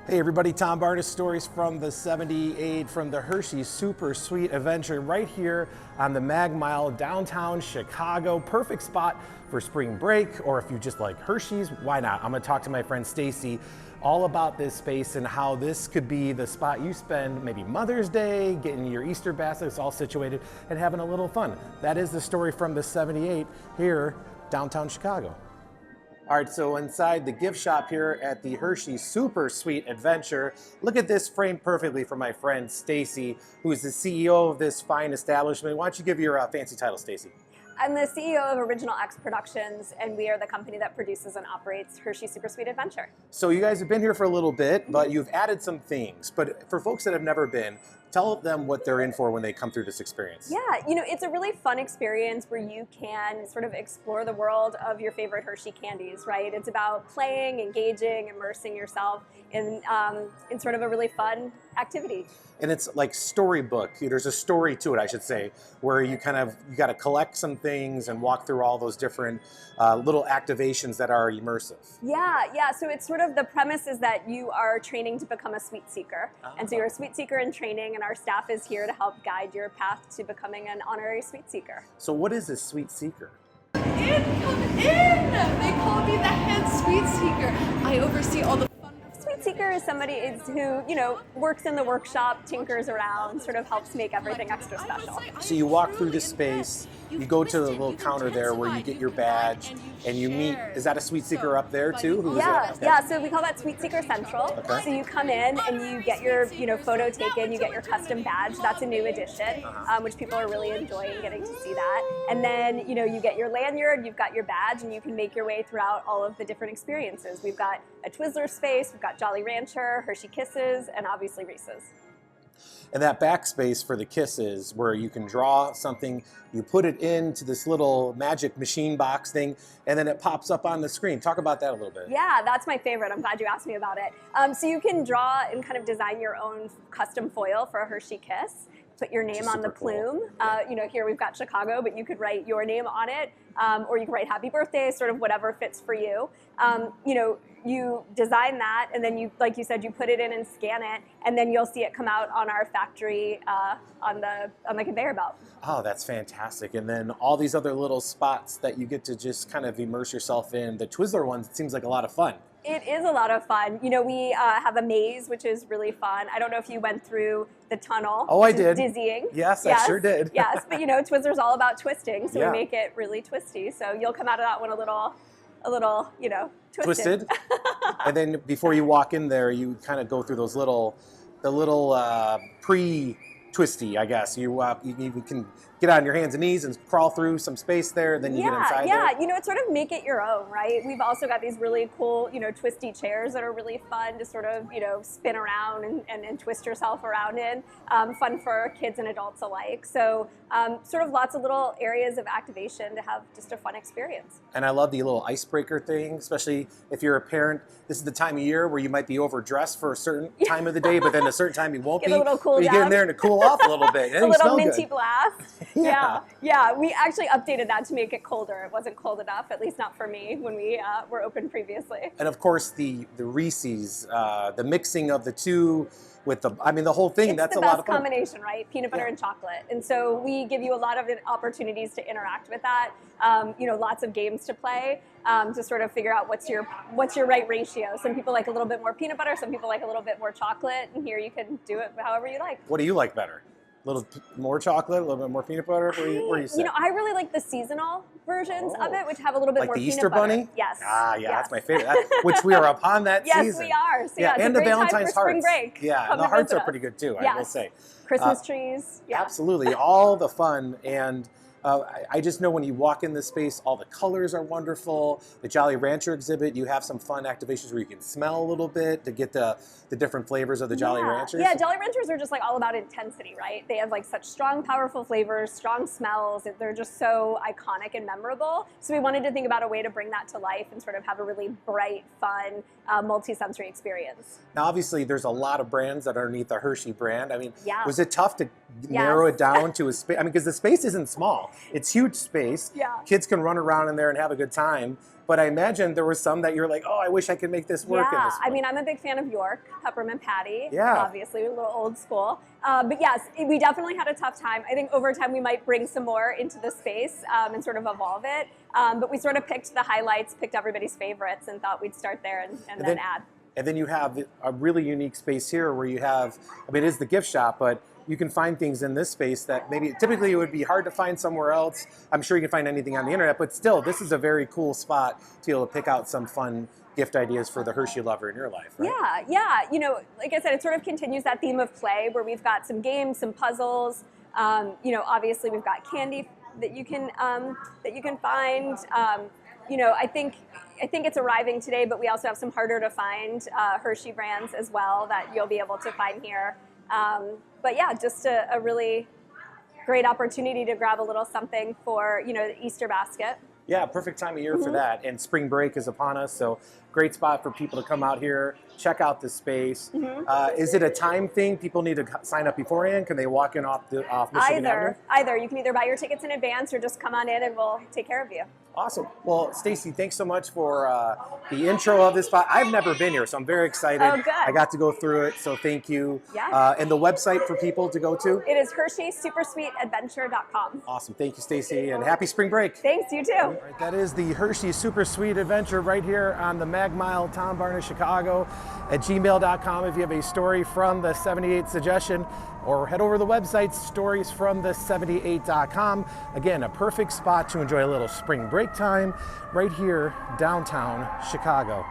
Hey everybody, Tom Barnes, stories from the 78 from the Hershey Super Sweet Adventure right here on the Mag Mile, downtown Chicago. Perfect spot for spring break, or if you just like Hershey's, why not? I'm gonna talk to my friend Stacy all about this space and how this could be the spot you spend maybe Mother's Day, getting your Easter baskets all situated and having a little fun. That is the story from the 78 here, downtown Chicago. All right, so inside the gift shop here at the Hershey Super Sweet Adventure, look at this framed perfectly for my friend Stacy, who is the CEO of this fine establishment. Why don't you give your fancy title, Stacy? I'm the CEO of Original X Productions, and we are the company that produces and operates Hershey Super Sweet Adventure. So you guys have been here for a little bit, but you've added some things. But for folks that have never been, tell them what they're in for when they come through this experience. Yeah, you know, it's a really fun experience where you can sort of explore the world of your favorite Hershey candies, right? It's about playing, engaging, immersing yourself in sort of a really fun activity. And it's like storybook. There's a story to it, I should say, where you got to collect some things and walk through all those different little activations that are immersive. Yeah. So it's sort of the premise is that you are training to become a sweet seeker. And so you're a sweet seeker in training, and our staff is here to help guide your path to becoming an honorary sweet seeker. So what is a sweet seeker? Come in! They call me the head sweet seeker. I oversee all the Sweet seeker is somebody who, you know, works in the workshop, tinkers around, sort of helps make everything extra special. So you walk through this space, you go to the little counter there where you get your badge, and you meet, is that a sweet seeker up there too? Who is it? Okay. Yeah, so we call that Sweet Seeker Central. Okay. So you come in and you get your, photo taken, you get your custom badge. That's a new addition, which people are really enjoying getting to see that. And then, you get your lanyard, you've got your badge, and you can make your way throughout all of the different experiences. We've got a Twizzlers space, we've got Jolly Rancher, Hershey Kisses, and obviously Reese's. And that backspace for the kisses, where you can draw something, you put it into this little magic machine box thing, and then it pops up on the screen. Talk about that a little bit. Yeah, that's my favorite. I'm glad you asked me about it. So you can draw and kind of design your own custom foil for a Hershey Kiss. Put your name on the plume. Cool. Here we've got Chicago, but you could write your name on it, or you could write happy birthday, sort of whatever fits for you. You design that, and then you, like you said, you put it in and scan it, and then you'll see it come out on our factory on the conveyor belt. Oh, that's fantastic. And then all these other little spots that you get to just kind of immerse yourself in. The Twizzler ones, it seems like a lot of fun. It is a lot of fun. We have a maze, which is really fun. I don't know if you went through the tunnel. Oh, I did. Dizzying. Yes, I sure did. Yes, but Twizzler's all about twisting, so yeah. we make it really twisty. So you'll come out of that one a little, twisted. And then before you walk in there, you kind of go through those the little pre-twisty, I guess. You can get on your hands and knees and crawl through some space there, and then you get inside there. It's sort of make it your own, right? We've also got these really cool, twisty chairs that are really fun to sort of, spin around and twist yourself around in. Fun for kids and adults alike. So sort of lots of little areas of activation to have just a fun experience. And I love the little icebreaker thing, especially if you're a parent. This is the time of year where you might be overdressed for a certain time of the day, but then a certain time you won't be. Get a little cool down. You get in there to cool off a little bit. A little minty good. blast. Yeah. We actually updated that to make it colder. It wasn't cold enough, at least not for me, when we were open previously. And of course, the Reese's, the mixing of the two with the whole thing. That's a lot of fun. It's the best combination, right? Peanut butter and chocolate. And so we give you a lot of opportunities to interact with that. Lots of games to play to sort of figure out what's your right ratio. Some people like a little bit more peanut butter. Some people like a little bit more chocolate. And here you can do it however you like. What do you like better? A little more chocolate, a little bit more peanut butter? Where you sit? I really like the seasonal versions of it, which have a little bit like more the peanut Easter butter. Bunny? Yes. Yes. That's my favorite. Which we are upon that season. Yes, we are. So it's and a the great Valentine's time for spring hearts. break. Yeah, Come the and hearts visit are us. pretty good too, I Yes. will say. Christmas trees. Yeah. Absolutely, all the fun. And I just know when you walk in this space, all the colors are wonderful. The Jolly Rancher exhibit, you have some fun activations where you can smell a little bit to get the different flavors of the Jolly Ranchers. Yeah, Jolly Ranchers are just like all about intensity, right? They have like such strong, powerful flavors, strong smells. They're just so iconic and memorable. So we wanted to think about a way to bring that to life and sort of have a really bright, fun, multi-sensory experience. Now, obviously, there's a lot of brands that are underneath the Hershey brand. Yeah. Was it tough to narrow it down to a space? Because the space isn't small. It's huge space. Yeah. Kids can run around in there and have a good time. But I imagine there were some that you're like, oh, I wish I could make this work. Yeah, in this I one. mean, I'm a big fan of York, peppermint patty. Yeah. Obviously, a little old school. But yes, we definitely had a tough time. I think over time we might bring some more into the space and sort of evolve it. But we sort of picked the highlights, picked everybody's favorites, and thought we'd start there and then add. And then you have a really unique space here where you have, I mean, it is the gift shop, but you can find things in this space that maybe typically it would be hard to find somewhere else. I'm sure you can find anything on the internet, but still, this is a very cool spot to be able to pick out some fun gift ideas for the Hershey lover in your life, right? Yeah. You know, like I said, it sort of continues that theme of play where we've got some games, some puzzles. You know, obviously we've got candy that you can find. You know, I think it's arriving today, but we also have some harder to find Hershey brands as well that you'll be able to find here. But yeah, just a really great opportunity to grab a little something for, you know, the Easter basket. Yeah, perfect time of year for that. And spring break is upon us, so great spot for people to come out here, check out the space. Is it a time thing? People need to sign up beforehand? Can they walk in off Michigan Avenue? Either. You can either buy your tickets in advance or just come on in and we'll take care of you. Awesome. Well, Stacy, thanks so much for the intro of this spot. I've never been here, so I'm very excited. Oh, good. I got to go through it, so thank you. Yeah. And the website for people to go to? It is HersheySuperSweetAdventure.com. Awesome. Thank you, Stacy, and happy spring break. Thanks, you too. All right, that is the Hershey Super Sweet Adventure right here on the Mag Mile, Tom Barnes, Chicago at gmail.com. If you have a story from the 78 suggestion, or head over to the website, storiesfromthe78.com. Again, a perfect spot to enjoy a little spring break time right here downtown Chicago.